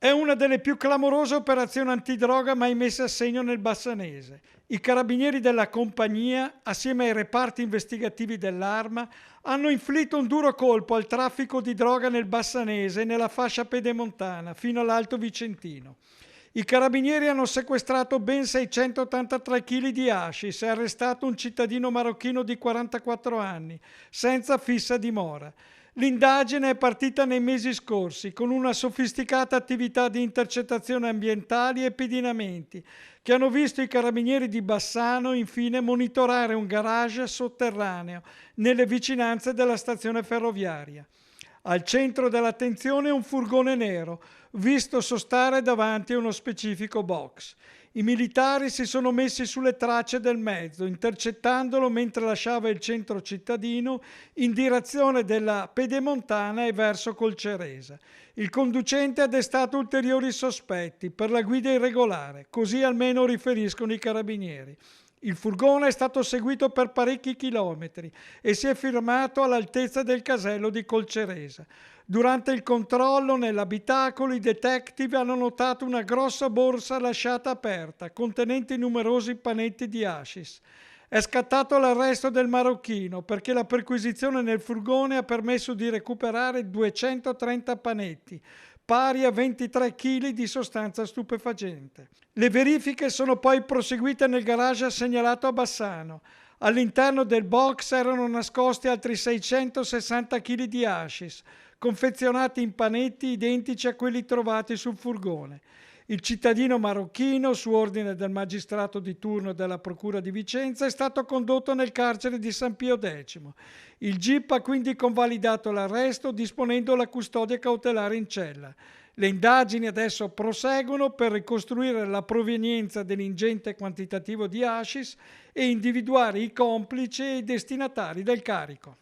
È una delle più clamorose operazioni antidroga mai messe a segno nel Bassanese. I carabinieri della compagnia, assieme ai reparti investigativi dell'Arma, hanno inflitto un duro colpo al traffico di droga nel Bassanese e nella fascia pedemontana, fino all'Alto Vicentino. I carabinieri hanno sequestrato ben 683 kg di hashish e arrestato un cittadino marocchino di 44 anni, senza fissa dimora. L'indagine è partita nei mesi scorsi con una sofisticata attività di intercettazione ambientali e pedinamenti che hanno visto i carabinieri di Bassano infine monitorare un garage sotterraneo nelle vicinanze della stazione ferroviaria. Al centro dell'attenzione un furgone nero, visto sostare davanti a uno specifico box. I militari si sono messi sulle tracce del mezzo, intercettandolo mentre lasciava il centro cittadino in direzione della Pedemontana e verso Colceresa. Il conducente ha destato ulteriori sospetti per la guida irregolare, così almeno riferiscono i carabinieri. Il furgone è stato seguito per parecchi chilometri e si è fermato all'altezza del casello di Colceresa. Durante il controllo nell'abitacolo i detective hanno notato una grossa borsa lasciata aperta, contenente numerosi panetti di hashish. È scattato l'arresto del marocchino perché la perquisizione nel furgone ha permesso di recuperare 230 panetti, pari a 23 kg di sostanza stupefacente. Le verifiche sono poi proseguite nel garage segnalato a Bassano. All'interno del box erano nascosti altri 660 kg di hashish, confezionati in panetti identici a quelli trovati sul furgone. Il cittadino marocchino, su ordine del magistrato di turno della Procura di Vicenza, è stato condotto nel carcere di San Pio X. Il GIP ha quindi convalidato l'arresto disponendo la custodia cautelare in cella. Le indagini adesso proseguono per ricostruire la provenienza dell'ingente quantitativo di hashish e individuare i complici e i destinatari del carico.